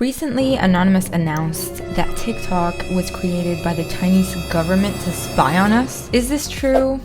Recently, Anonymous announced that TikTok was created by the Chinese government to spy on us. Is this true?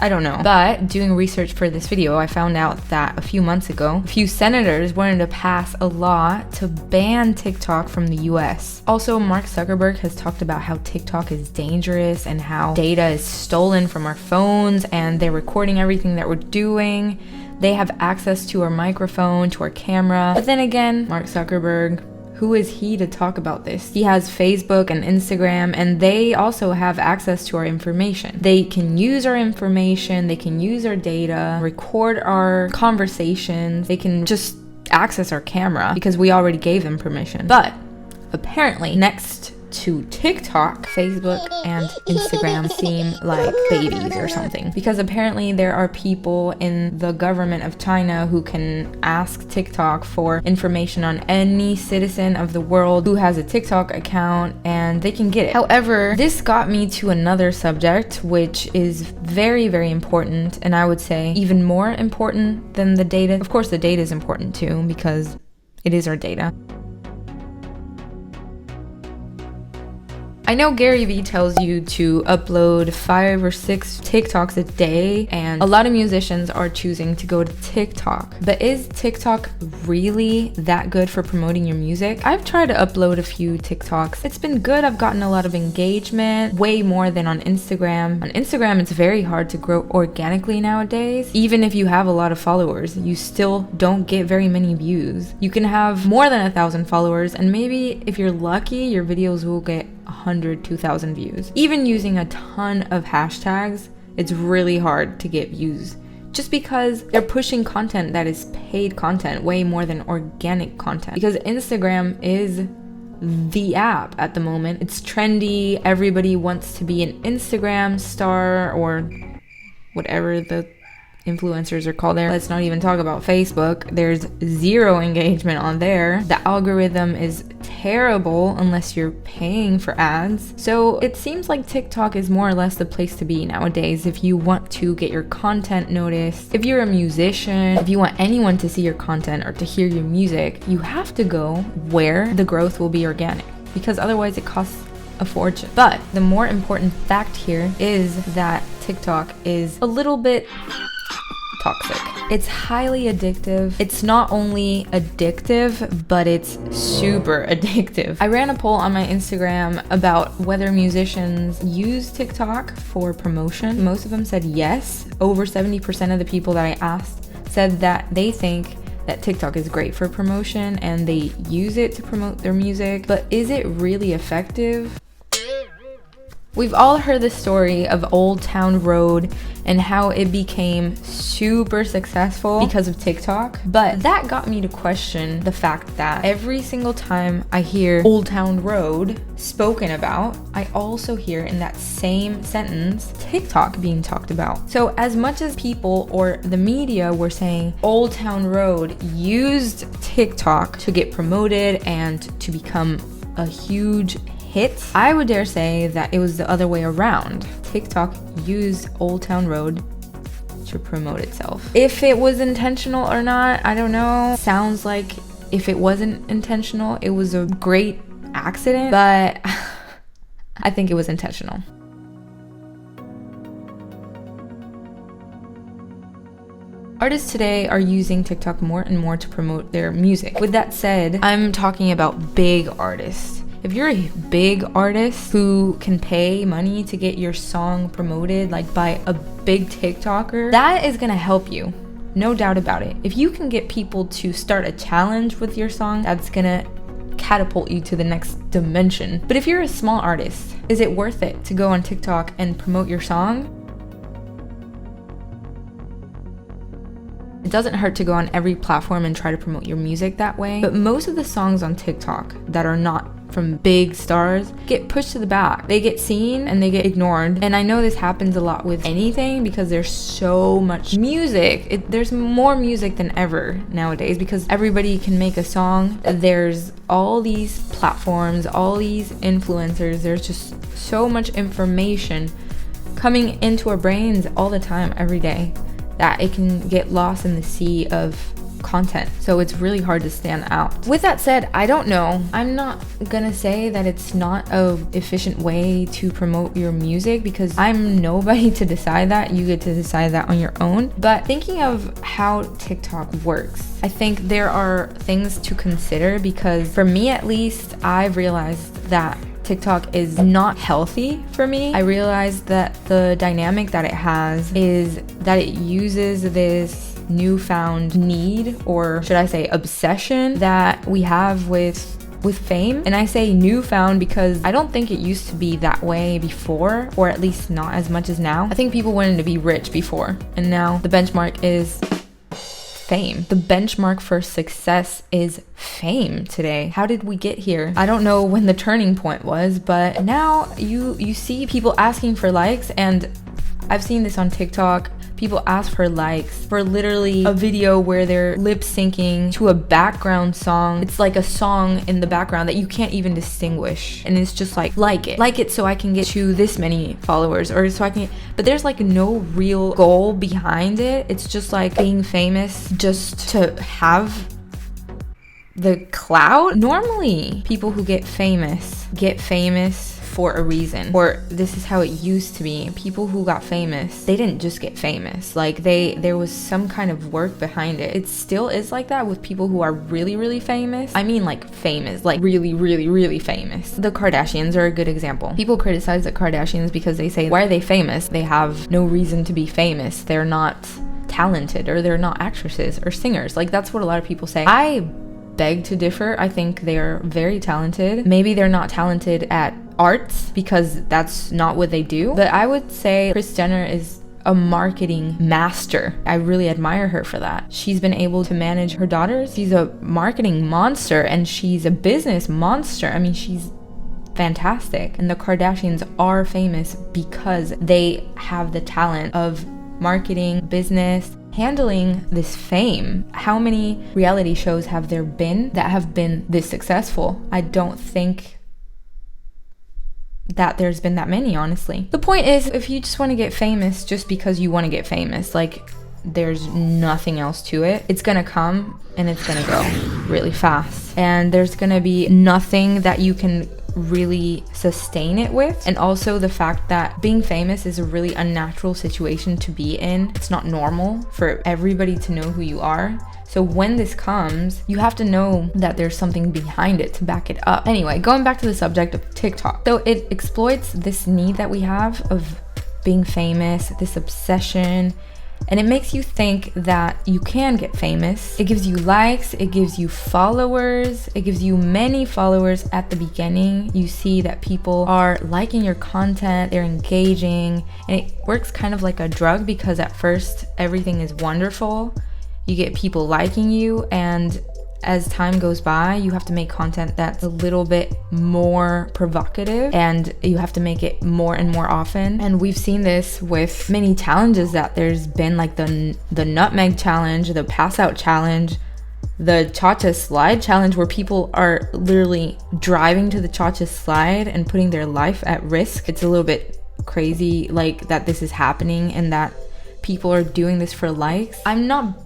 I don't know. But doing research for this video, I found out that a few months ago, a few senators wanted to pass a law to ban TikTok from the US. Also, Mark Zuckerberg has talked about how TikTok is dangerous and how data is stolen from our phones and they're recording everything that we're doing. They have access to our microphone, to our camera. But then again, Mark Zuckerberg, who is he to talk about this? He has Facebook and Instagram, and they also have access to our information. They can use our information, they can use our data, record our conversations, they can just access our camera because we already gave them permission. But apparently, next to TikTok, Facebook and Instagram seem like babies or something, because apparently there are people in the government of China who can ask TikTok for information on any citizen of the world who has a TikTok account and they can get it. However, this got me to another subject which is very, very important, and I would say even more important than the data. Of course, the data is important too because it is our data. I know Gary Vee tells you to upload 5 or 6 TikToks a day, and a lot of musicians are choosing to go to TikTok. But is TikTok really that good for promoting your music? I've tried to upload a few TikToks. It's been good. I've gotten a lot of engagement, way more than on Instagram. On Instagram, it's very hard to grow organically nowadays. Even if you have a lot of followers, you still don't get very many views. You can have more than 1,000 followers, and maybe if you're lucky, your videos will get 100, 2,000 views. Even using a ton of hashtags, it's really hard to get views just because they're pushing content that is paid content way more than organic content, because Instagram is the app at the moment. It's trendy. Everybody wants to be an Instagram star or whatever the influencers are called there. Let's not even talk about Facebook. There's zero engagement on there. The algorithm is terrible unless you're paying for ads. So it seems like TikTok is more or less the place to be nowadays if you want to get your content noticed. If you're a musician, if you want anyone to see your content or to hear your music, you have to go where the growth will be organic, because otherwise it costs a fortune. But the more important fact here is that TikTok is a little bit toxic. It's highly addictive. It's not only addictive, but it's super addictive. I ran a poll on my Instagram about whether musicians use TikTok for promotion. Most of them said yes. Over 70% of the people that I asked said that they think that TikTok is great for promotion and they use it to promote their music. But is it really effective? We've all heard the story of Old Town Road and how it became super successful because of TikTok. But that got me to question the fact that every single time I hear Old Town Road spoken about, I also hear in that same sentence TikTok being talked about. So as much as people or the media were saying Old Town Road used TikTok to get promoted and to become a huge hit, I would dare say that it was the other way around. TikTok used Old Town Road to promote itself. If it was intentional or not, I don't know. Sounds like if it wasn't intentional, it was a great accident, but I think it was intentional. Artists today are using TikTok more and more to promote their music. With that said, I'm talking about big artists. If you're a big artist who can pay money to get your song promoted, like by a big TikToker, that is gonna help you, no doubt about it. If you can get people to start a challenge with your song, that's gonna catapult you to the next dimension. But if you're a small artist, is it worth it to go on TikTok and promote your song? It doesn't hurt to go on every platform and try to promote your music that way, but most of the songs on TikTok that are not from big stars get pushed to the back. They get seen and they get ignored. And I know this happens a lot with anything because there's so much music. There's more music than ever nowadays because everybody can make a song. There's all these platforms, all these influencers. There's just so much information coming into our brains all the time, every day, that it can get lost in the sea of content. So it's really hard to stand out. With that said, I don't know. I'm not gonna say that it's not a efficient way to promote your music because I'm nobody to decide that. You get to decide that on your own. But thinking of how TikTok works, I think there are things to consider because for me at least, I've realized that TikTok is not healthy for me. I realized that the dynamic that it has is that it uses this newfound need, or should I say obsession, that we have with fame. And I say newfound because I don't think it used to be that way before, or at least not as much as now. I think people wanted to be rich before, and now the benchmark is fame. The benchmark for success is fame today. How did we get here? I don't know when the turning point was, but now you see people asking for likes, and I've seen this on TikTok. People ask for likes for literally a video where they're lip syncing to a background song. It's like a song in the background that you can't even distinguish. And it's just like it so I can get to this many followers, or so I can, but there's like no real goal behind it. It's just like being famous just to have the clout. Normally, people who get famous for a reason, or this is how it used to be. People who got famous, they didn't just get famous. Like there was some kind of work behind it. It still is like that with people who are really, really famous. I mean like famous, like really, really, really famous. The Kardashians are a good example. People criticize the Kardashians because they say, why are they famous? They have no reason to be famous. They're not talented, or they're not actresses or singers. Like that's what a lot of people say. I beg to differ. I think they're very talented. Maybe they're not talented at arts because that's not what they do, but I would say Kris Jenner is a marketing master. I really admire her for that. She's been able to manage her daughters. She's a marketing monster, and she's a business monster. I mean, she's fantastic. And the Kardashians are famous because they have the talent of marketing, business, handling this fame. How many reality shows have there been that have been this successful? I don't think that there's been that many, honestly. The point is, if you just want to get famous just because you want to get famous, like there's nothing else to it. It's gonna come and it's gonna go really fast, and there's gonna be nothing that you can really sustain it with. And also the fact that being famous is a really unnatural situation to be in. It's not normal for everybody to know who you are. So when this comes, you have to know that there's something behind it to back it up. Anyway, going back to the subject of TikTok. So it exploits this need that we have of being famous, this obsession, and it makes you think that you can get famous. It gives you likes, it gives you followers, it gives you many followers at the beginning. You see that people are liking your content, they're engaging, and it works kind of like a drug because at first everything is wonderful. You get people liking you, and as time goes by, you have to make content that's a little bit more provocative, and you have to make it more and more often. And we've seen this with many challenges that there's been, like the nutmeg challenge, the pass out challenge, the cha-cha slide challenge, where people are literally driving to the cha-cha slide and putting their life at risk. It's a little bit crazy, like, that this is happening and that people are doing this for likes. I'm not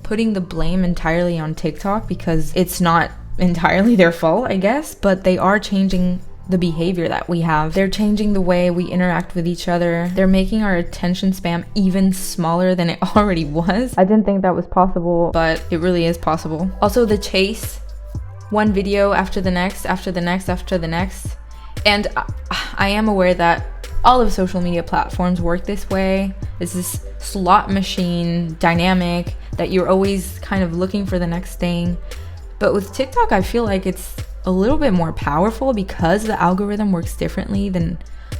putting the blame entirely on TikTok because it's not entirely their fault, I guess, but they are changing the behavior that we have. They're changing the way we interact with each other. They're making our attention span even smaller than it already was. I didn't think that was possible, but it really is possible. Also, the chase, one video after the next, after the next, after the next. And I am aware that all of social media platforms work this way. It's this slot machine dynamic that you're always kind of looking for the next thing. But with TikTok, I feel like it's a little bit more powerful because the algorithm works differently than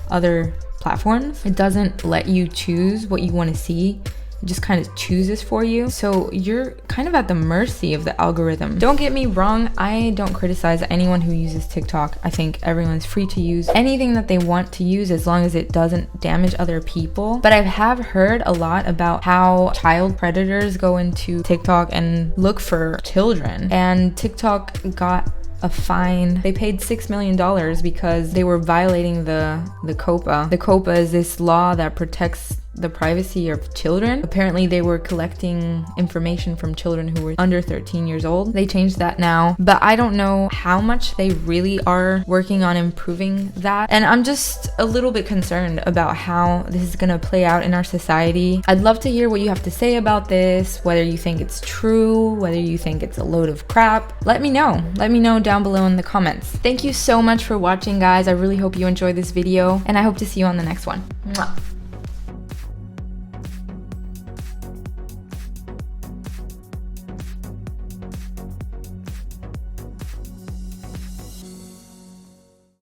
other platforms. It doesn't let you choose what you want to see. It just kind of chooses for you. So you're kind of at the mercy of the algorithm. Don't get me wrong, I don't criticize anyone who uses TikTok. I think everyone's free to use anything that they want to use as long as it doesn't damage other people. But I have heard a lot about how child predators go into TikTok and look for children. And TikTok got a fine. They paid $6 million because they were violating the COPPA. The COPPA is this law that protects the privacy of children. Apparently they were collecting information from children who were under 13 years old. They changed that now, but I don't know how much they really are working on improving that. And I'm just a little bit concerned about how this is gonna play out in our society. I'd love to hear what you have to say about this, whether you think it's true, whether you think it's a load of crap. Let me know. Let me know down below in the comments. Thank you so much for watching, guys. I really hope you enjoyed this video, and I hope to see you on the next one. Mwah.